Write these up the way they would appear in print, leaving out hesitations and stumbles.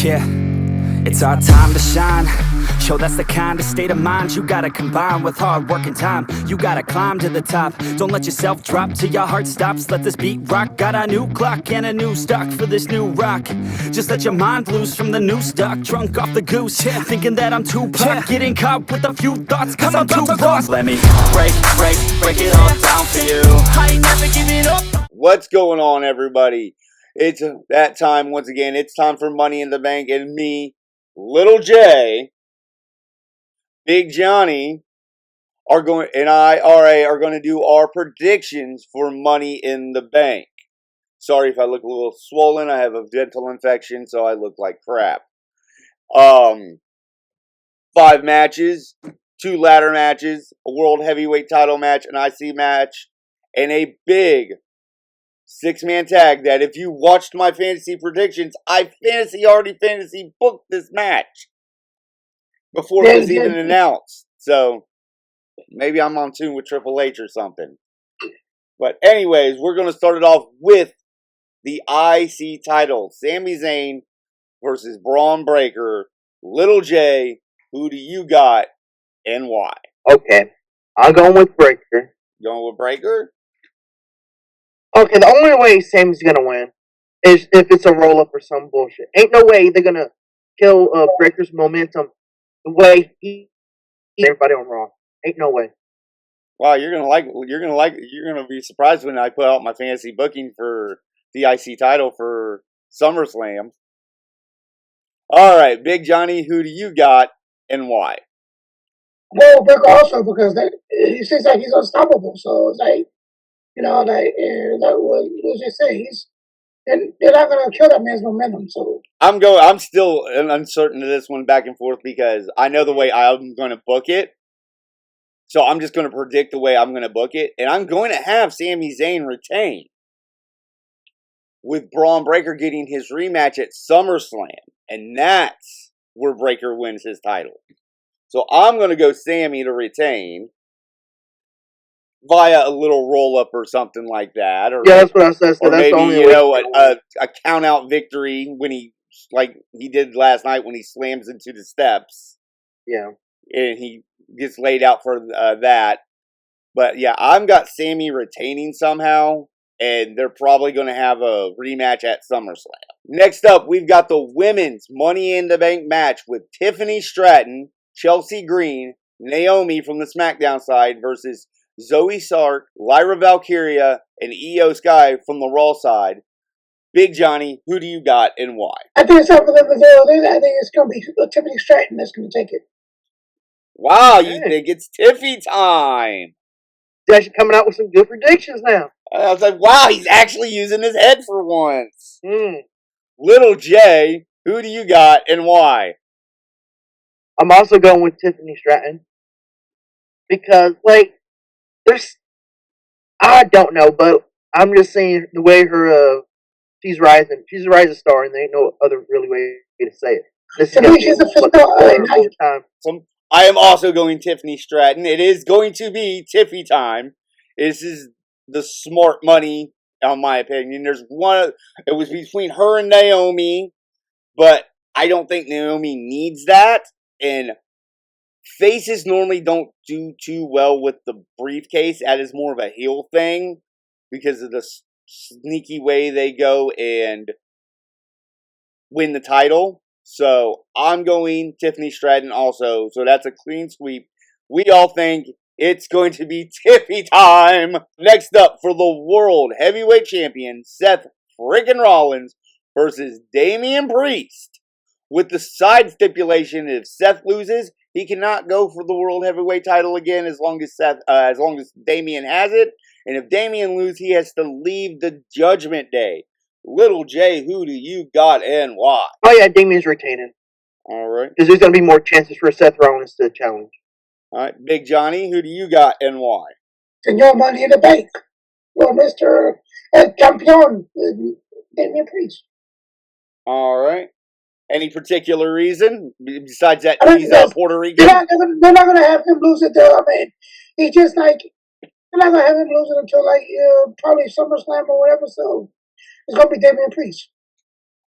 Yeah, it's our time to shine. Show that's the kind of state of mind you gotta combine with hard work and time. You gotta climb to the top. Don't let yourself drop till your heart stops. Let this beat rock. Got a new clock and a new stock for this new rock. Just let your mind loose from the new stock. Drunk off the goose, thinking that I'm too pop. Getting caught with a few thoughts cause I'm too lost. Let me break it all down for you. I ain't never giving up. What's going on, everybody? It's that time once again. It's time for Money in the Bank, and me, Little J, Big Johnny, are going to do our predictions for Money in the Bank. Sorry if I look a little swollen. I have a dental infection, so I look like crap. 5 matches, 2 ladder matches, a world heavyweight title match, an IC match, and a big 6-man tag that if you watched my fantasy predictions, I already fantasy booked this match before it was even announced. So maybe I'm on tune with Triple H or something. But anyways, we're going to start it off with the IC title. Sami Zayn versus Braun Breaker. Little J, who do you got and why? Okay, I'll go with Breaker. Going with Breaker? Okay, the only way Sami's gonna win is if it's a roll-up or some bullshit. Ain't no way they're gonna kill Breaker's momentum the way he everybody on Raw. Ain't no way. Wow, you're gonna be surprised when I put out my fantasy booking for the IC title for SummerSlam. All right, Big Johnny, who do you got and why? Well, Breaker also because he seems like he's unstoppable. So it's like, you know, what you say? They're not gonna kill that man's momentum. So I'm still uncertain of this one back and forth because I know the way I'm going to book it. So I'm just going to predict the way I'm going to book it, and I'm going to have Sami Zayn retain, with Braun Breaker getting his rematch at SummerSlam, and that's where Breaker wins his title. So I'm going to go Sami to retain via a little roll-up or something like that. Or yeah, that's what I said. So or that's maybe, the only you way. know, a count-out victory when like he did last night when he slams into the steps. Yeah. And he gets laid out for that. But yeah, I've got Sami retaining somehow, and they're probably going to have a rematch at SummerSlam. Next up, we've got the women's Money in the Bank match with Tiffany Stratton, Chelsea Green, Naomi from the SmackDown side versus Zoe Stark, Lyra Valkyria, and Io Sky from the Raw side. Big Johnny, who do you got and why? I think it's time for them to do. I think it's going to be Tiffany Stratton that's going to take it. Wow, you think it's Tiffy time? He's actually coming out with some good predictions now. I was like, wow, he's actually using his head for once. Mm. Little J, who do you got and why? I'm also going with Tiffany Stratton because, like, I don't know, but I'm just saying the way she's rising. She's a rising star, and there ain't no other really way to say it. This She's a physical time. I am also going Tiffany Stratton. It is going to be Tiffy time. This is the smart money, in my opinion. It was between her and Naomi, but I don't think Naomi needs that. And faces normally don't do too well with the briefcase. That is more of a heel thing because of the sneaky way they go and win the title. So I'm going Tiffany Stratton also. So that's a clean sweep. We all think it's going to be Tiffy time. Next up for the World Heavyweight Champion, Seth freaking Rollins versus Damian Priest. With the side stipulation, if Seth loses, he cannot go for the World Heavyweight title again as long as Damian has it. And if Damian loses, he has to leave the Judgment Day. Little J, who do you got and why? Oh yeah, Damian's retaining. All right. Because there's going to be more chances for Seth Rollins to challenge. All right, Big Johnny, who do you got and why? Senor Money in the Bank. Well, Mr. El Campeón, Damian Priest. All right. Any particular reason besides that he's Puerto Rican? They're not gonna have him lose it. I mean, he's just like they're not gonna have him lose it until like probably SummerSlam or whatever. So it's gonna be Damian Priest.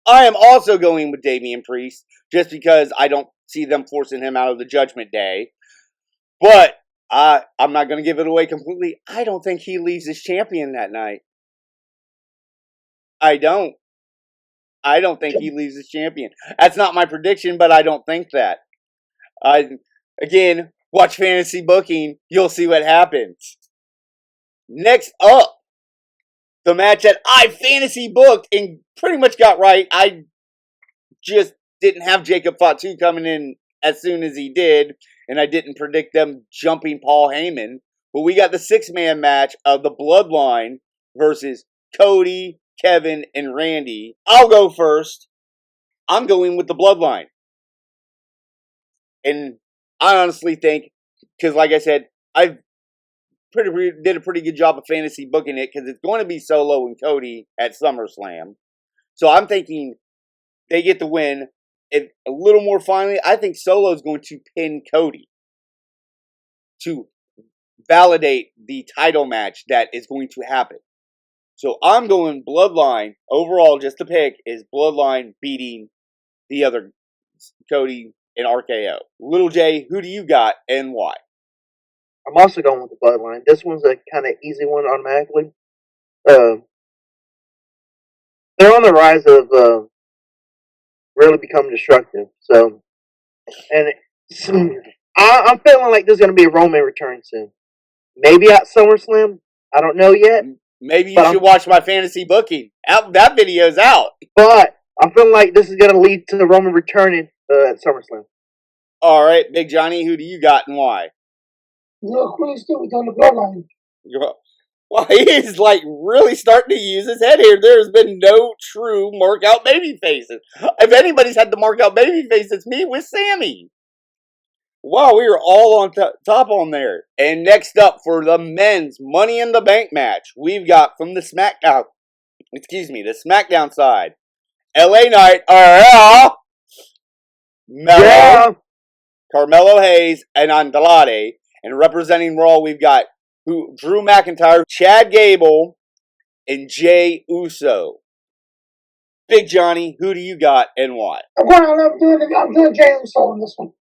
I am also going with Damian Priest, just because I don't see them forcing him out of the Judgment Day. But I'm not going to give it away completely. I don't think he leaves as champion that night. I don't think he leaves as champion. That's not my prediction, but I don't think that. Again, watch fantasy booking. You'll see what happens. Next up, the match that I fantasy booked and pretty much got right. I just didn't have Jacob Fatu coming in as soon as he did, and I didn't predict them jumping Paul Heyman. But we got the 6-man match of the Bloodline versus Cody, Kevin, and Randy. I'll go first. I'm going with the Bloodline. And I honestly think, because like I said, I did a pretty good job of fantasy booking it, because it's going to be Solo and Cody at SummerSlam. So I'm thinking they get the win. If a little more finally, I think Solo's going to pin Cody to validate the title match that is going to happen. So I'm going Bloodline. Overall, just to pick, is Bloodline beating the other Cody and RKO. Little J, who do you got and why? I'm also going with the Bloodline. This one's a kind of easy one automatically. They're on the rise of really becoming destructive. So, and I'm feeling like there's going to be a Roman return soon. Maybe at SummerSlam. I don't know yet. Maybe you should watch my fantasy booking. That video's out. But I'm feeling like this is going to lead to the Roman returning at SummerSlam. All right, Big Johnny, who do you got and why? Look, Queen Stewart on the Bloodline. Well, he's like really starting to use his head here. There's been no true mark out baby faces. If anybody's had to mark out baby face, it's me with Sammy. Wow, we were all on top on there. And next up for the men's Money in the Bank match, we've got from the SmackDown side, LA Knight, Mello, Carmelo Hayes, and Andrade. And representing Raw, we've got Drew McIntyre, Chad Gable, and Jey Uso. Big Johnny, who do you got and why? I'm doing Jey Uso on this one.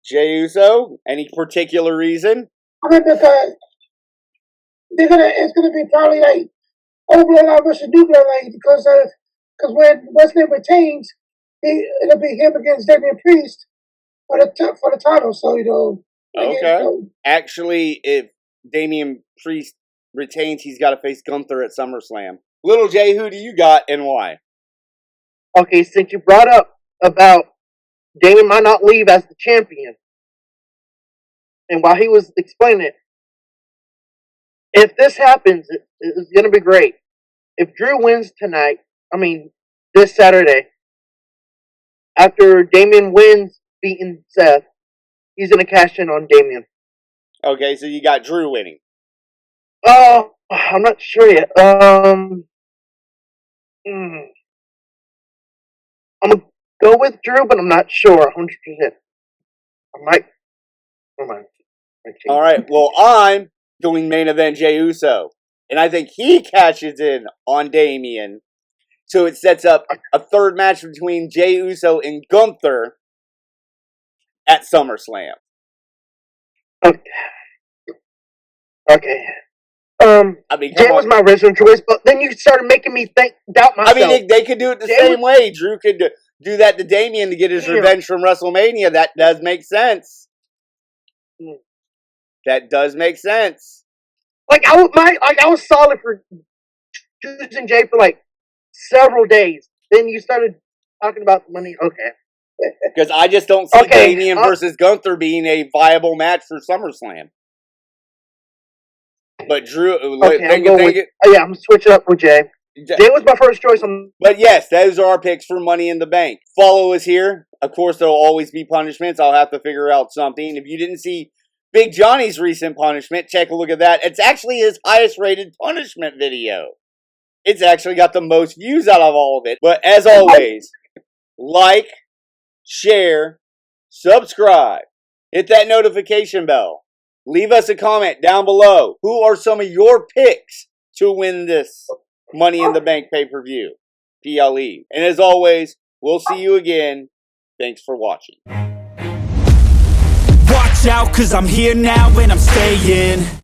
Jey Uso? Any particular reason? I mean, because it's gonna be probably like old bloodline versus new bloodline, because when Wesley retains, it'll be him against Damian Priest for the title. So Okay. Actually, if Damian Priest retains, he's got to face Gunther at SummerSlam. Little J, who do you got and why? Okay, since you brought up about Damian might not leave as the champion, and while he was explaining it, if this happens, it's going to be great. If Drew wins this Saturday, after Damian wins beating Seth, he's going to cash in on Damian. Okay, so you got Drew winning. Oh, I'm not sure yet. I'm going to go with Drew, but I'm not sure 100%. I might. All right, well, I'm going main event Jey Uso. And I think he cashes in on Damian. So it sets up a third match between Jey Uso and Gunther at SummerSlam. Okay. Jey was my original choice, but then you started making me doubt myself. I mean, they could do it the same way. Drew could do that to Damian to get his revenge from WrestleMania. That does make sense. That does make sense. I was solid for choosing Jey for several days. Then you started talking about the money. Okay. Because I just don't see Damian versus Gunther being a viable match for SummerSlam. But Drew, I'm gonna switch up with Jey. Jey was my first choice. But yes, those are our picks for Money in the Bank. Follow us here. Of course, there will always be punishments. I'll have to figure out something. If you didn't see Big Johnny's recent punishment, take a look at that. It's actually his highest rated punishment video. It's actually got the most views out of all of it. But as always, like, share, subscribe, hit that notification bell. Leave us a comment down below. Who are some of your picks to win this Money in the Bank pay-per-view? PLE. And as always, we'll see you again. Thanks for watching. Watch out, 'cause I'm here now and I'm staying.